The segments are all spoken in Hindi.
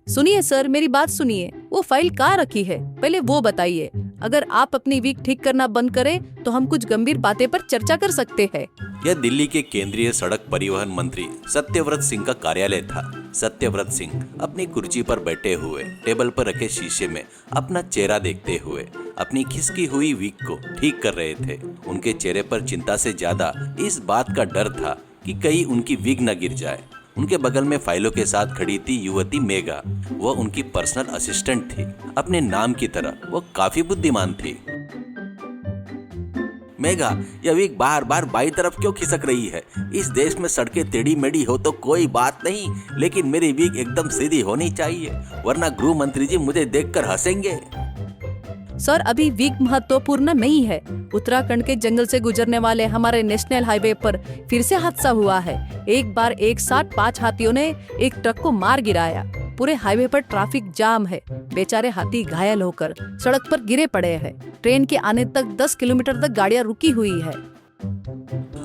सुनिए सर, मेरी बात सुनिए। वो फाइल कहाँ रखी है, पहले वो बताइए। अगर आप अपनी वीक ठीक करना बंद करें तो हम कुछ गंभीर बातें पर चर्चा कर सकते हैं। यह दिल्ली के केंद्रीय सड़क परिवहन मंत्री सत्यव्रत सिंह का कार्यालय था। सत्यव्रत सिंह अपनी कुर्सी पर बैठे हुए टेबल पर रखे शीशे में अपना चेहरा देखते हुए अपनी खिसकी हुई वीक को ठीक कर रहे थे। उनके चेहरे पर चिंता से ज्यादा इस बात का डर था कि कहीं उनकी वीक न गिर जाए। उनके बगल में फाइलों के साथ खड़ी थी युवती मेघा। वह उनकी पर्सनल असिस्टेंट थी। अपने नाम की तरह वो काफी बुद्धिमान थी। मेघा, यह वीक बार बार बाई तरफ क्यों खिसक रही है? इस देश में सड़कें टेढ़ी मेढ़ी हो तो कोई बात नहीं, लेकिन मेरी वीक एकदम सीधी होनी चाहिए, वरना गृह मंत्री जी मुझे देखकर हंसेंगे। सर, अभी वीक महत्वपूर्ण नहीं है। उत्तराखंड के जंगल से गुजरने वाले हमारे नेशनल हाईवे पर फिर से हादसा हुआ है। एक बार एक साथ 5 हाथियों ने एक ट्रक को मार गिराया। पूरे हाईवे पर ट्रैफिक जाम है। बेचारे हाथी घायल होकर सड़क पर गिरे पड़े हैं। ट्रेन के आने तक 10 किलोमीटर तक गाड़ियां रुकी हुई है।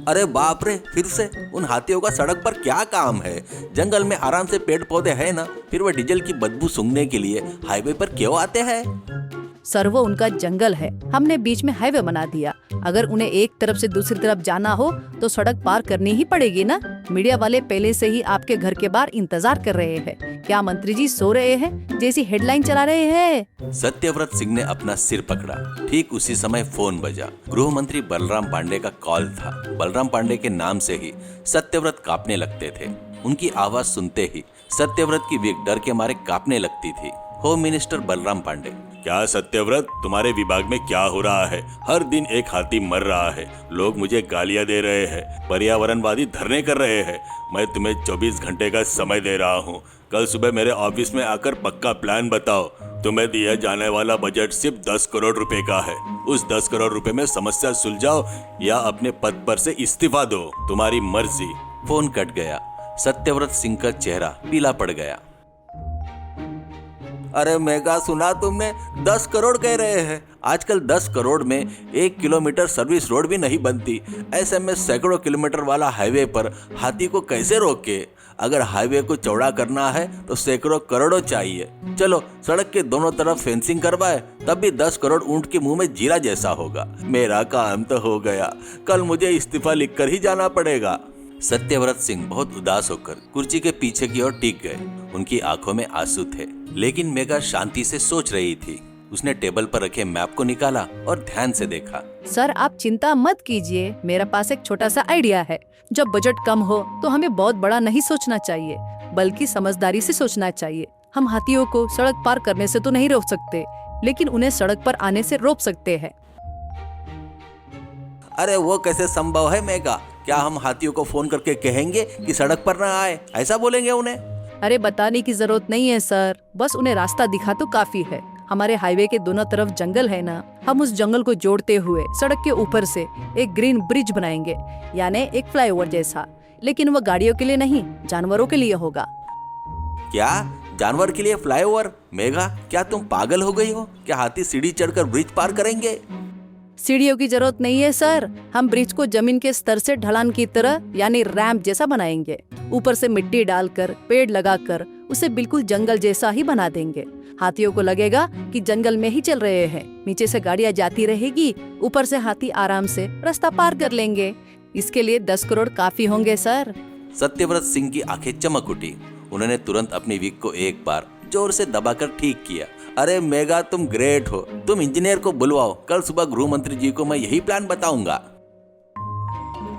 अरे बाप रे, फिर से उन हाथियों का सड़क पर क्या काम है? जंगल में आराम से पेड़ पौधे हैं ना, फिर वह डीजल की बदबू सूंघने के लिए हाईवे पर क्यों आते हैं? सर, वो उनका जंगल है, हमने बीच में हाईवे बना दिया। अगर उन्हें एक तरफ से दूसरी तरफ जाना हो तो सड़क पार करनी ही पड़ेगी ना। मीडिया वाले पहले से ही आपके घर के बाहर इंतजार कर रहे हैं। क्या मंत्री जी सो रहे हैं जैसी हेडलाइन चला रहे हैं? सत्यव्रत सिंह ने अपना सिर पकड़ा। ठीक उसी समय फोन बजा। गृह मंत्री बलराम पांडे का कॉल था। बलराम पांडे के नाम से ही सत्यव्रत कांपने लगते थे। उनकी आवाज सुनते ही सत्यव्रत की वीक डर के मारे कांपने लगती थी। Home minister Balram Pandey. क्या सत्यव्रत, तुम्हारे विभाग में क्या हो रहा है? हर दिन एक हाथी मर रहा है, लोग मुझे गालियां दे रहे हैं, पर्यावरणवादी धरने कर रहे हैं। मैं तुम्हें 24 घंटे का समय दे रहा हूं। कल सुबह मेरे ऑफिस में आकर पक्का प्लान बताओ। तुम्हें दिया जाने वाला बजट सिर्फ 10 करोड़ रुपए का है। उस 10 करोड़ रुपए में समस्या सुलझाओ या अपने पद पर से इस्तीफा दो, तुम्हारी मर्जी। फोन कट गया। सत्यव्रत सिंह का चेहरा पीला पड़ गया। अरे मेघा, सुना तुमने? 10 करोड़ कह रहे हैं। आजकल 10 करोड़ में 1 किलोमीटर सर्विस रोड भी नहीं बनती। ऐसे में सैकड़ों किलोमीटर वाला हाईवे पर हाथी को कैसे रोके? अगर हाईवे को चौड़ा करना है तो सैकड़ों करोड़ों चाहिए। चलो सड़क के दोनों तरफ फेंसिंग करवाए, तब भी 10 करोड़ ऊंट के मुंह में जीरा जैसा होगा। मेरा काम तो हो गया, कल मुझे इस्तीफा लिखकर ही जाना पड़ेगा। सत्यव्रत सिंह बहुत उदास होकर कुर्सी के पीछे की ओर टिक गए। उनकी आंखों में आंसू थे, लेकिन मेघा शांति से सोच रही थी। उसने टेबल पर रखे मैप को निकाला और ध्यान से देखा। सर, आप चिंता मत कीजिए, मेरे पास एक छोटा सा आइडिया है। जब बजट कम हो तो हमें बहुत बड़ा नहीं सोचना चाहिए, बल्कि समझदारी से सोचना चाहिए। हम हाथियों को सड़क पार करने से तो नहीं रोक सकते, लेकिन उन्हें सड़क पर आने से रोक सकते हैं। अरे वो कैसे संभव है मेघा? क्या हम हाथियों को फोन करके कहेंगे कि सड़क पर न आए, ऐसा बोलेंगे उन्हें? अरे बताने की जरूरत नहीं है सर, बस उन्हें रास्ता दिखा तो काफी है। हमारे हाईवे के दोनों तरफ जंगल है ना, हम उस जंगल को जोड़ते हुए सड़क के ऊपर से एक ग्रीन ब्रिज बनाएंगे, यानी एक फ्लाईओवर जैसा। लेकिन वो गाड़ियों के लिए नहीं, जानवरों के लिए होगा। क्या जानवर के लिए फ्लाईओवर? मेघा, क्या तुम पागल हो गई हो? क्या हाथी सीढ़ी चढ़कर ब्रिज पार करेंगे? सीढ़ियों की जरूरत नहीं है सर, हम ब्रिज को जमीन के स्तर से ढलान की तरह यानी रैंप जैसा बनाएंगे। ऊपर से मिट्टी डालकर, पेड़ लगाकर उसे बिल्कुल जंगल जैसा ही बना देंगे। हाथियों को लगेगा कि जंगल में ही चल रहे हैं। नीचे से गाड़ियां जाती रहेगी, ऊपर से हाथी आराम से रास्ता पार कर लेंगे। इसके लिए 10 करोड़ काफी होंगे सर। सत्यव्रत सिंह की आंखें चमक उठी। उन्होंने तुरंत अपनी वीक को एक बार जोर से दबाकर ठीक किया। अरे मेघा, तुम ग्रेट हो। तुम इंजीनियर को बुलवाओ, कल सुबह गृह मंत्री जी को मैं यही प्लान बताऊंगा।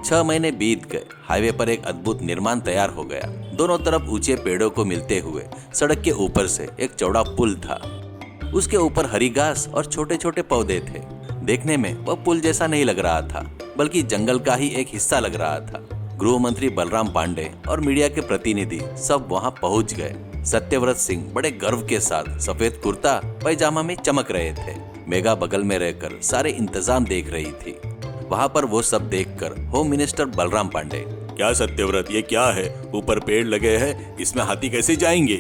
6 महीने बीत गए। हाईवे पर एक अद्भुत निर्माण तैयार हो गया। दोनों तरफ ऊंचे पेड़ों को मिलते हुए सड़क के ऊपर से एक चौड़ा पुल था। उसके ऊपर हरी घास और छोटे छोटे पौधे थे। देखने में वह पुल जैसा नहीं लग रहा था, बल्कि जंगल का ही एक हिस्सा लग रहा था। गृह मंत्री बलराम पांडे और मीडिया के प्रतिनिधि सब वहां पहुंच गए। सत्यव्रत सिंह बड़े गर्व के साथ सफेद कुर्ता पैजामा में चमक रहे थे। मेघा बगल में रहकर सारे इंतजाम देख रही थी। वहां पर वो सब देखकर होम मिनिस्टर बलराम पांडे, क्या सत्यव्रत, ये क्या है? ऊपर पेड़ लगे हैं, इसमें हाथी कैसे जाएंगे?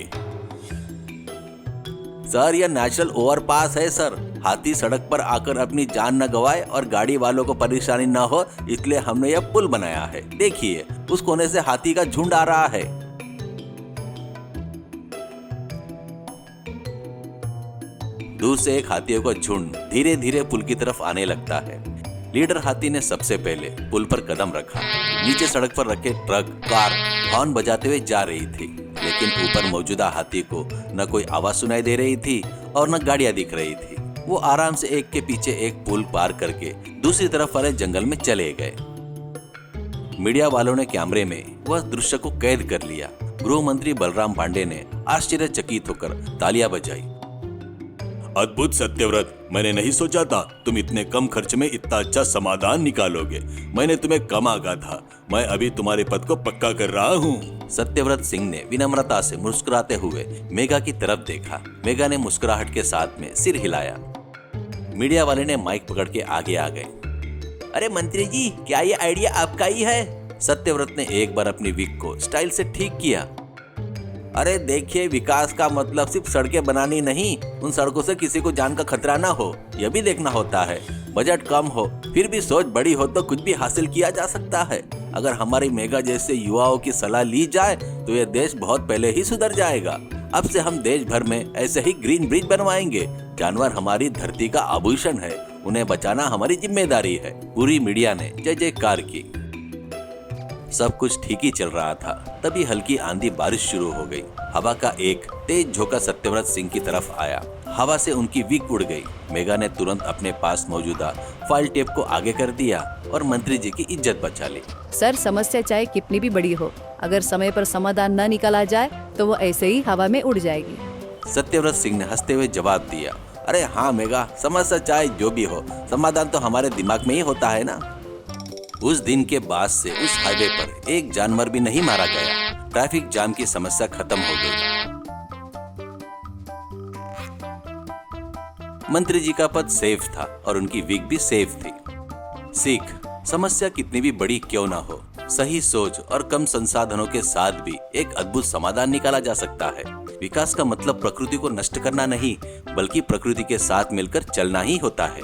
सर, यह नेचुरल ओवरपास है सर। हाथी सड़क पर आकर अपनी जान न गवाए और गाड़ी वालों को परेशानी न हो, इसलिए हमने यह पुल बनाया है। देखिए, उस कोने से हाथी का झुंड आ रहा है। दूर से एक हाथियों का झुंड धीरे धीरे पुल की तरफ आने लगता है। लीडर हाथी ने सबसे पहले पुल पर कदम रखा। नीचे सड़क पर रखे ट्रक, कार हॉर्न बजाते हुए जा रही थी, लेकिन ऊपर मौजूदा हाथी को न कोई आवाज सुनाई दे रही थी और न गाड़ियां दिख रही थी। वो आराम से एक के पीछे एक पुल पार करके दूसरी तरफ वाले जंगल में चले गए। मीडिया वालों ने कैमरे में वह दृश्य को कैद कर लिया। गृह मंत्री बलराम पांडे ने आश्चर्यचकित होकर तालियां बजाई। अद्भुत सत्यव्रत, मैंने नहीं सोचा था तुम इतने कम खर्च में इतना अच्छा समाधान निकालोगे। मैंने तुम्हें कम आगा था। मैं अभी तुम्हारे पद को पक्का कर रहा हूँ। सत्यव्रत सिंह ने विनम्रता से मुस्कुराते हुए मेघा की तरफ देखा। मेघा ने मुस्कुराहट के साथ में सिर हिलाया। मीडिया वाले ने माइक पकड़ के आगे आ गए। अरे मंत्री जी, क्या ये आइडिया आपका ही है? सत्यव्रत ने एक बार अपनी विग को स्टाइल से ठीक किया। अरे देखिए, विकास का मतलब सिर्फ सड़कें बनानी नहीं, उन सड़कों से किसी को जान का खतरा ना हो, यह भी देखना होता है। बजट कम हो फिर भी सोच बड़ी हो तो कुछ भी हासिल किया जा सकता है। अगर हमारी मेघा जैसे युवाओं की सलाह ली जाए तो यह देश बहुत पहले ही सुधर जाएगा। अब से हम देश भर में ऐसे ही ग्रीन ब्रिज बनवाएंगे। जानवर हमारी धरती का आभूषण है, उन्हें बचाना हमारी जिम्मेदारी है। पूरी मीडिया ने जय जयकार की। सब कुछ ठीक ही चल रहा था, तभी हल्की आंधी बारिश शुरू हो गई। हवा का एक तेज झोंका सत्यव्रत सिंह की तरफ आया। हवा से उनकी विग उड़ गई। मेघा ने तुरंत अपने पास मौजूदा फाइल टेप को आगे कर दिया और मंत्री जी की इज्जत बचा ली। सर, समस्या चाहे कितनी भी बड़ी हो, अगर समय पर समाधान न निकाला जाए तो वो ऐसे ही हवा में उड़ जाएगी। सत्यव्रत सिंह ने हंसते हुए जवाब दिया। अरे हाँ मेघा, समस्या चाहे जो भी हो, समाधान तो हमारे दिमाग में ही होता है ना। उस दिन के बाद से उस हाईवे पर एक जानवर भी नहीं मारा गया। ट्रैफिक जाम की समस्या खत्म हो गई। मंत्री जी का पद सेफ था और उनकी विग भी सेफ थी। सीख, समस्या कितनी भी बड़ी क्यों ना हो, सही सोच और कम संसाधनों के साथ भी एक अद्भुत समाधान निकाला जा सकता है। विकास का मतलब प्रकृति को नष्ट करना नहीं, बल्कि प्रकृति के साथ मिलकर चलना ही होता है।